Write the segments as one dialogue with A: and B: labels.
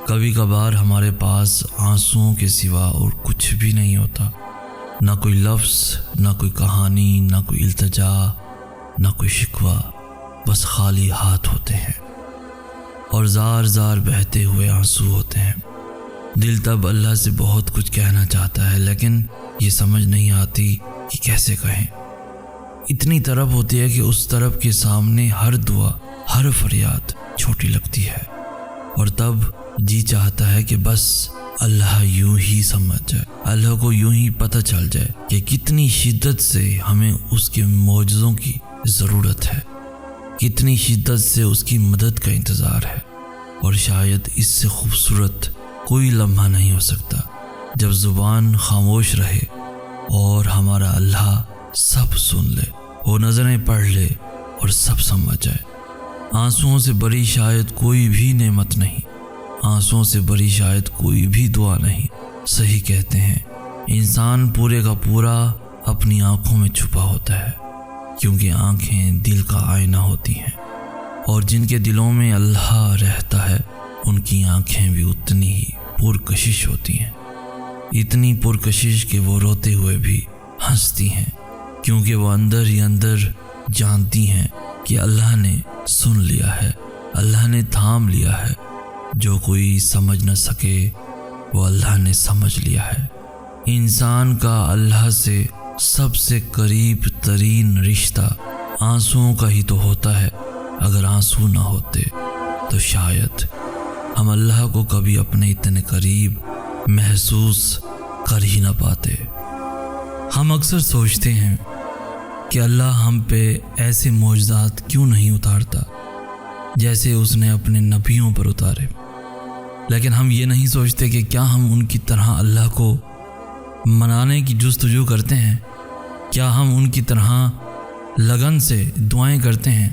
A: کبھی کبھار ہمارے پاس آنسوؤں کے سوا اور کچھ بھی نہیں ہوتا، نہ کوئی لفظ، نہ کوئی کہانی، نہ کوئی التجا، نہ کوئی شکوہ، بس خالی ہاتھ ہوتے ہیں اور زار زار بہتے ہوئے آنسو ہوتے ہیں۔ دل تب اللہ سے بہت کچھ کہنا چاہتا ہے، لیکن یہ سمجھ نہیں آتی کہ کیسے کہیں۔ اتنی طرف ہوتی ہے کہ اس طرف کے سامنے ہر دعا، ہر فریاد چھوٹی لگتی ہے، اور تب جی چاہتا ہے کہ بس اللہ یوں ہی سمجھ جائے، اللہ کو یوں ہی پتہ چل جائے کہ کتنی شدت سے ہمیں اس کے معجزوں کی ضرورت ہے، کتنی شدت سے اس کی مدد کا انتظار ہے۔ اور شاید اس سے خوبصورت کوئی لمحہ نہیں ہو سکتا جب زبان خاموش رہے اور ہمارا اللہ سب سن لے، وہ نظریں پڑھ لے اور سب سمجھ جائے۔ آنسوؤں سے بڑی شاید کوئی بھی نعمت نہیں، آنسوؤں سے بڑی شاید کوئی بھی دعا نہیں۔ صحیح کہتے ہیں، انسان پورے کا پورا اپنی آنکھوں میں چھپا ہوتا ہے، کیونکہ آنکھیں دل کا آئینہ ہوتی ہیں، اور جن کے دلوں میں اللہ رہتا ہے ان کی آنکھیں بھی اتنی ہی پرکشش ہوتی ہیں، اتنی پرکشش کہ وہ روتے ہوئے بھی ہنستی ہیں، کیونکہ وہ اندر ہی اندر جانتی ہیں کہ اللہ نے سن لیا ہے، اللہ نے تھام لیا ہے، جو کوئی سمجھ نہ سکے وہ اللہ نے سمجھ لیا ہے۔ انسان کا اللہ سے سب سے قریب ترین رشتہ آنسوؤں کا ہی تو ہوتا ہے۔ اگر آنسو نہ ہوتے تو شاید ہم اللہ کو کبھی اپنے اتنے قریب محسوس کر ہی نہ پاتے۔ ہم اکثر سوچتے ہیں کہ اللہ ہم پہ ایسے معجزات کیوں نہیں اتارتا جیسے اس نے اپنے نبیوں پر اتارے، لیکن ہم یہ نہیں سوچتے کہ کیا ہم ان کی طرح اللہ کو منانے کی جستجو کرتے ہیں؟ کیا ہم ان کی طرح لگن سے دعائیں کرتے ہیں؟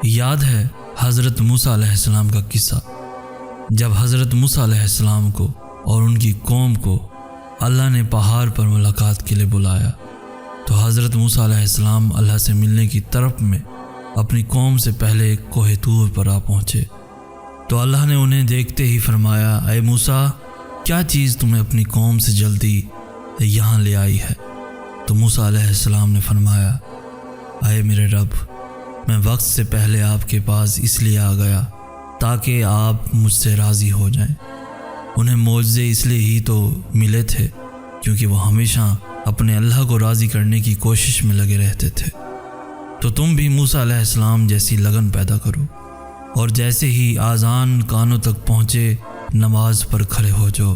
A: یاد ہے حضرت موسیٰ علیہ السلام کا قصہ، جب حضرت موسیٰ علیہ السلام کو اور ان کی قوم کو اللہ نے پہاڑ پر ملاقات کے لیے بلایا، تو حضرت موسیٰ علیہ السلام اللہ سے ملنے کی طرف میں اپنی قوم سے پہلے ایک کوہ طور پر آ پہنچے، تو اللہ نے انہیں دیکھتے ہی فرمایا، اے موسیٰ، کیا چیز تمہیں اپنی قوم سے جلدی یہاں لے آئی ہے؟ تو موسیٰ علیہ السلام نے فرمایا، اے میرے رب، میں وقت سے پہلے آپ کے پاس اس لیے آ گیا تاکہ آپ مجھ سے راضی ہو جائیں۔ انہیں معجزے اس لیے ہی تو ملے تھے کیونکہ وہ ہمیشہ اپنے اللہ کو راضی کرنے کی کوشش میں لگے رہتے تھے۔ تو تم بھی موسیٰ علیہ السلام جیسی لگن پیدا کرو، اور جیسے ہی آذان کانوں تک پہنچے نماز پر کھڑے ہو جاؤ،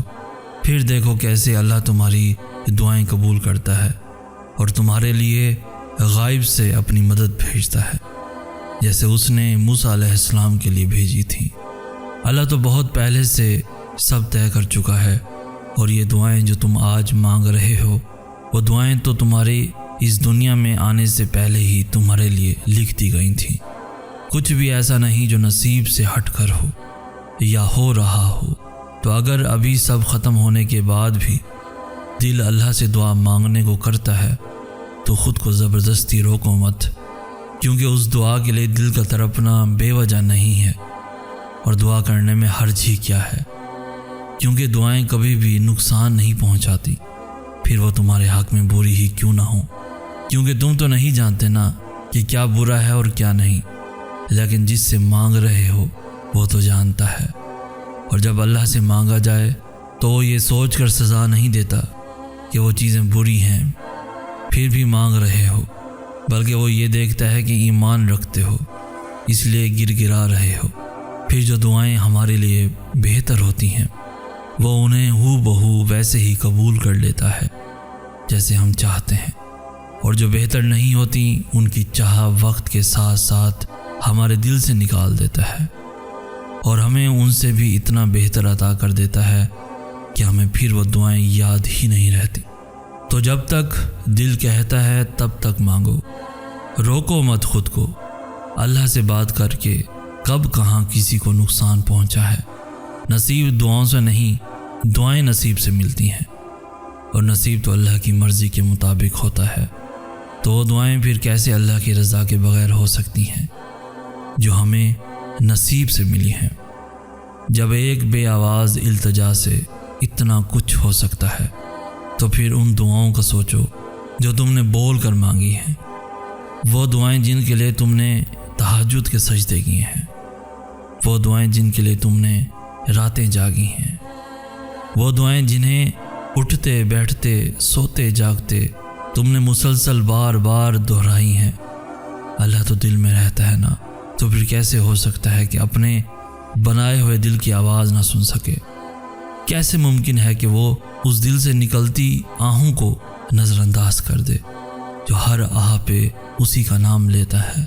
A: پھر دیکھو کیسے اللہ تمہاری دعائیں قبول کرتا ہے اور تمہارے لیے غائب سے اپنی مدد بھیجتا ہے، جیسے اس نے موسیٰ علیہ السلام کے لیے بھیجی تھی۔ اللہ تو بہت پہلے سے سب طے کر چکا ہے، اور یہ دعائیں جو تم آج مانگ رہے ہو، وہ دعائیں تو تمہاری اس دنیا میں آنے سے پہلے ہی تمہارے لیے لکھ دی گئی تھیں۔ کچھ بھی ایسا نہیں جو نصیب سے ہٹ کر ہو یا ہو رہا ہو۔ تو اگر ابھی سب ختم ہونے کے بعد بھی دل اللہ سے دعا مانگنے کو کرتا ہے تو خود کو زبردستی روکو مت، کیونکہ اس دعا کے لیے دل کا تڑپنا بے وجہ نہیں ہے، اور دعا کرنے میں حرج ہی کیا ہے، کیونکہ دعائیں کبھی بھی نقصان نہیں پہنچاتی، پھر وہ تمہارے حق میں بری ہی کیوں نہ ہو، کیونکہ تم تو نہیں جانتے نا کہ کیا برا ہے اور کیا نہیں، لیکن جس سے مانگ رہے ہو وہ تو جانتا ہے۔ اور جب اللہ سے مانگا جائے تو وہ یہ سوچ کر سزا نہیں دیتا کہ وہ چیزیں بری ہیں پھر بھی مانگ رہے ہو، بلکہ وہ یہ دیکھتا ہے کہ ایمان رکھتے ہو اس لیے گر گرا رہے ہو۔ پھر جو دعائیں ہمارے لیے بہتر ہوتی ہیں وہ انہیں ہو بہو ویسے ہی قبول کر لیتا ہے جیسے ہم چاہتے ہیں، اور جو بہتر نہیں ہوتی ان کی چاہ وقت کے ساتھ ساتھ ہمارے دل سے نکال دیتا ہے، اور ہمیں ان سے بھی اتنا بہتر عطا کر دیتا ہے کہ ہمیں پھر وہ دعائیں یاد ہی نہیں رہتی۔ تو جب تک دل کہتا ہے تب تک مانگو، روکو مت خود کو۔ اللہ سے بات کر کے کب کہاں کسی کو نقصان پہنچا ہے؟ نصیب دعاؤں سے نہیں، دعائیں نصیب سے ملتی ہیں، اور نصیب تو اللہ کی مرضی کے مطابق ہوتا ہے۔ تو وہ دعائیں پھر کیسے اللہ کی رضا کے بغیر ہو سکتی ہیں جو ہمیں نصیب سے ملی ہیں؟ جب ایک بے آواز التجا سے اتنا کچھ ہو سکتا ہے تو پھر ان دعاؤں کا سوچو جو تم نے بول کر مانگی ہیں، وہ دعائیں جن کے لیے تم نے تہجد کے سجدے کیے ہیں، وہ دعائیں جن کے لیے تم نے راتیں جاگی ہیں، وہ دعائیں جنہیں اٹھتے بیٹھتے سوتے جاگتے تم نے مسلسل بار بار دہرائی ہیں۔ اللہ تو دل میں رہتا ہے نا، تو پھر کیسے ہو سکتا ہے کہ اپنے بنائے ہوئے دل کی آواز نہ سن سکے؟ کیسے ممکن ہے کہ وہ اس دل سے نکلتی آہوں کو نظر انداز کر دے جو ہر آہ پہ اسی کا نام لیتا ہے؟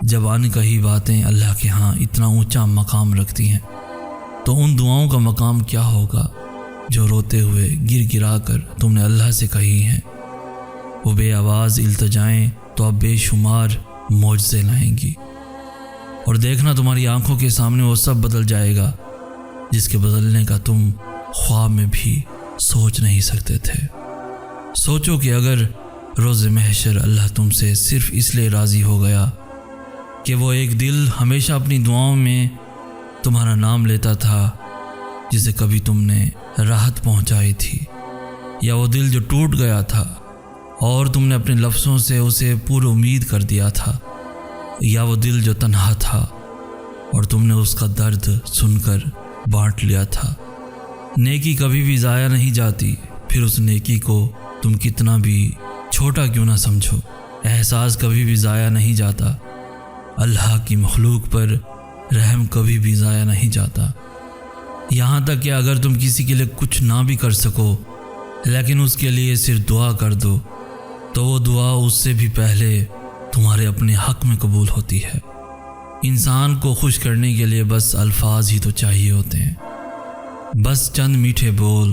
A: جب ان کہی باتیں اللہ کے ہاں اتنا اونچا مقام رکھتی ہیں تو ان دعاؤں کا مقام کیا ہوگا جو روتے ہوئے گر گرا کر تم نے اللہ سے کہی ہیں؟ وہ بے آواز التجائیں تو اب بے شمار معجزے لائیں گی، اور دیکھنا تمہاری آنکھوں کے سامنے وہ سب بدل جائے گا جس کے بدلنے کا تم خواب میں بھی سوچ نہیں سکتے تھے۔ سوچو کہ اگر روز محشر اللہ تم سے صرف اس لیے راضی ہو گیا کہ وہ ایک دل ہمیشہ اپنی دعاؤں میں تمہارا نام لیتا تھا جسے کبھی تم نے راحت پہنچائی تھی، یا وہ دل جو ٹوٹ گیا تھا اور تم نے اپنے لفظوں سے اسے پور امید کر دیا تھا، یا وہ دل جو تنہا تھا اور تم نے اس کا درد سن کر بانٹ لیا تھا۔ نیکی کبھی بھی ضائع نہیں جاتی، پھر اس نیکی کو تم کتنا بھی چھوٹا کیوں نہ سمجھو، احساس کبھی بھی ضائع نہیں جاتا۔ اللہ کی مخلوق پر رحم کبھی بھی ضائع نہیں جاتا، یہاں تک کہ اگر تم کسی کے لیے کچھ نہ بھی کر سکو لیکن اس کے لیے صرف دعا کر دو تو وہ دعا اس سے بھی پہلے تمہارے اپنے حق میں قبول ہوتی ہے۔ انسان کو خوش کرنے کے لیے بس الفاظ ہی تو چاہیے ہوتے ہیں، بس چند میٹھے بول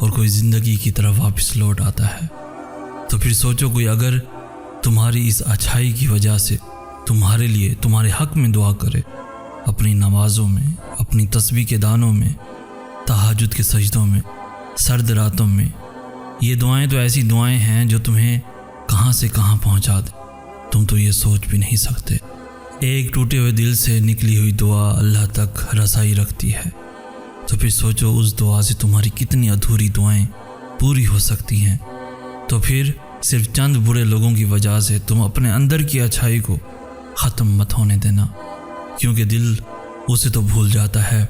A: اور کوئی زندگی کی طرف واپس لوٹ آتا ہے۔ تو پھر سوچو کوئی اگر تمہاری اس اچھائی کی وجہ سے تمہارے لیے تمہارے حق میں دعا کرے، اپنی نمازوں میں، اپنی تسبیح کے دانوں میں، تہجد کے سجدوں میں، سرد راتوں میں، یہ دعائیں تو ایسی دعائیں ہیں جو تمہیں کہاں سے کہاں پہنچا دیں، تم تو یہ سوچ بھی نہیں سکتے۔ ایک ٹوٹے ہوئے دل سے نکلی ہوئی دعا اللہ تک رسائی رکھتی ہے، تو پھر سوچو اس دعا سے تمہاری کتنی ادھوری دعائیں پوری ہو سکتی ہیں۔ تو پھر صرف چند برے لوگوں کی وجہ سے تم اپنے اندر کی اچھائی کو ختم مت ہونے دینا، کیونکہ دل اسے تو بھول جاتا ہے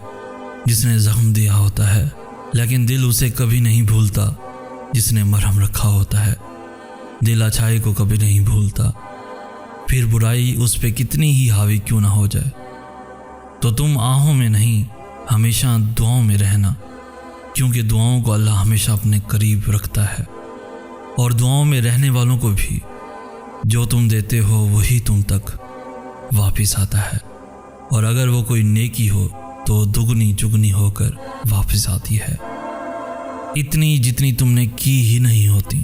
A: جس نے زخم دیا ہوتا ہے، لیکن دل اسے کبھی نہیں بھولتا جس نے مرہم رکھا ہوتا ہے۔ دل اچھائی کو کبھی نہیں بھولتا، پھر برائی اس پہ کتنی ہی حاوی کیوں نہ ہو جائے۔ تو تم آہوں میں نہیں، ہمیشہ دعاؤں میں رہنا، کیونکہ دعاؤں کو اللہ ہمیشہ اپنے قریب رکھتا ہے، اور دعاؤں میں رہنے والوں کو بھی جو تم دیتے ہو وہی تم تک واپس آتا ہے، اور اگر وہ کوئی نیکی ہو تو دگنی چگنی ہو کر واپس آتی ہے، اتنی جتنی تم نے کی ہی نہیں ہوتی۔